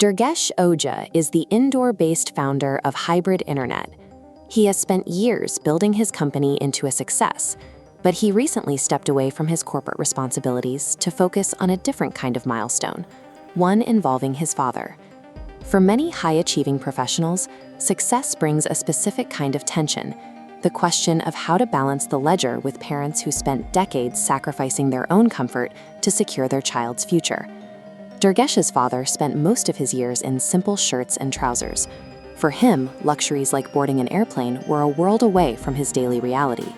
Durgesh Oja is the Indore-based founder of Hybrid Internet. He has spent years building his company into a success, but he recently stepped away from his corporate responsibilities to focus on a different kind of milestone, one involving his father. For many high-achieving professionals, success brings a specific kind of tension, the question of how to balance the ledger with parents who spent decades sacrificing their own comfort to secure their child's future. Durgesh's father spent most of his years in simple shirts and trousers. For him, luxuries like boarding an airplane were a world away from his daily reality.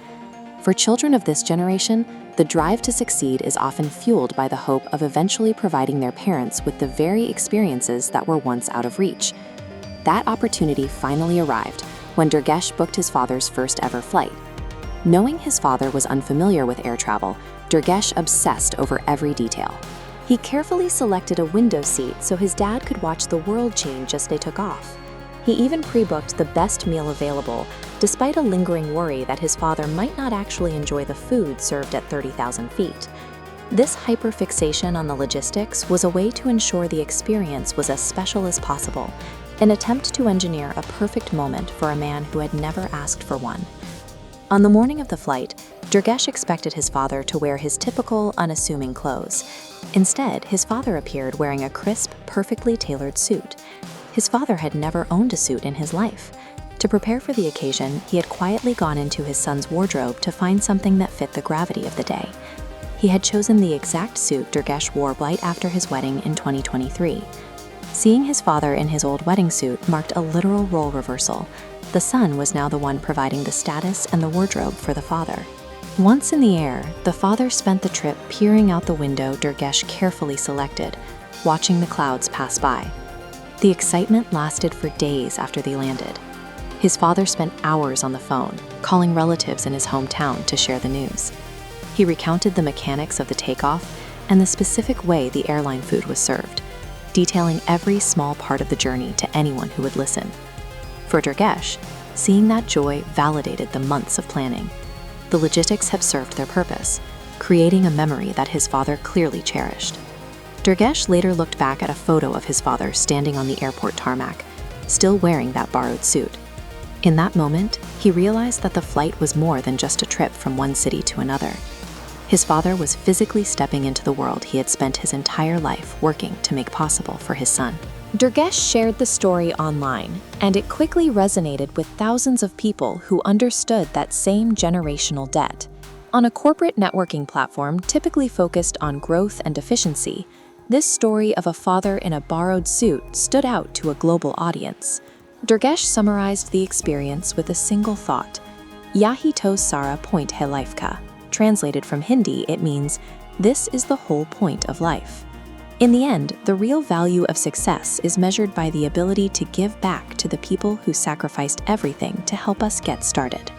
For children of this generation, the drive to succeed is often fueled by the hope of eventually providing their parents with the very experiences that were once out of reach. That opportunity finally arrived when Durgesh booked his father's first ever flight. Knowing his father was unfamiliar with air travel, Durgesh obsessed over every detail. He carefully selected a window seat so his dad could watch the world change as they took off. He even pre-booked the best meal available, despite a lingering worry that his father might not actually enjoy the food served at 30,000 feet. This hyperfixation on the logistics was a way to ensure the experience was as special as possible, an attempt to engineer a perfect moment for a man who had never asked for one. On the morning of the flight, Durgesh expected his father to wear his typical, unassuming clothes. Instead, his father appeared wearing a crisp, perfectly tailored suit. His father had never owned a suit in his life. To prepare for the occasion, he had quietly gone into his son's wardrobe to find something that fit the gravity of the day. He had chosen the exact suit Durgesh wore right after his wedding in 2023. Seeing his father in his old wedding suit marked a literal role reversal. The son was now the one providing the status and the wardrobe for the father. Once in the air, the father spent the trip peering out the window Durgesh carefully selected, watching the clouds pass by. The excitement lasted for days after they landed. His father spent hours on the phone, calling relatives in his hometown to share the news. He recounted the mechanics of the takeoff and the specific way the airline food was served, detailing every small part of the journey to anyone who would listen. For Durgesh, seeing that joy validated the months of planning. The logistics have served their purpose, creating a memory that his father clearly cherished. Durgesh later looked back at a photo of his father standing on the airport tarmac, still wearing that borrowed suit. In that moment, he realized that the flight was more than just a trip from one city to another. His father was physically stepping into the world he had spent his entire life working to make possible for his son. Durgesh shared the story online, and it quickly resonated with thousands of people who understood that same generational debt. On a corporate networking platform typically focused on growth and efficiency, this story of a father in a borrowed suit stood out to a global audience. Durgesh summarized the experience with a single thought: "Yahi to sara point hai life ka." Translated from Hindi, it means, "This is the whole point of life." In the end, the real value of success is measured by the ability to give back to the people who sacrificed everything to help us get started.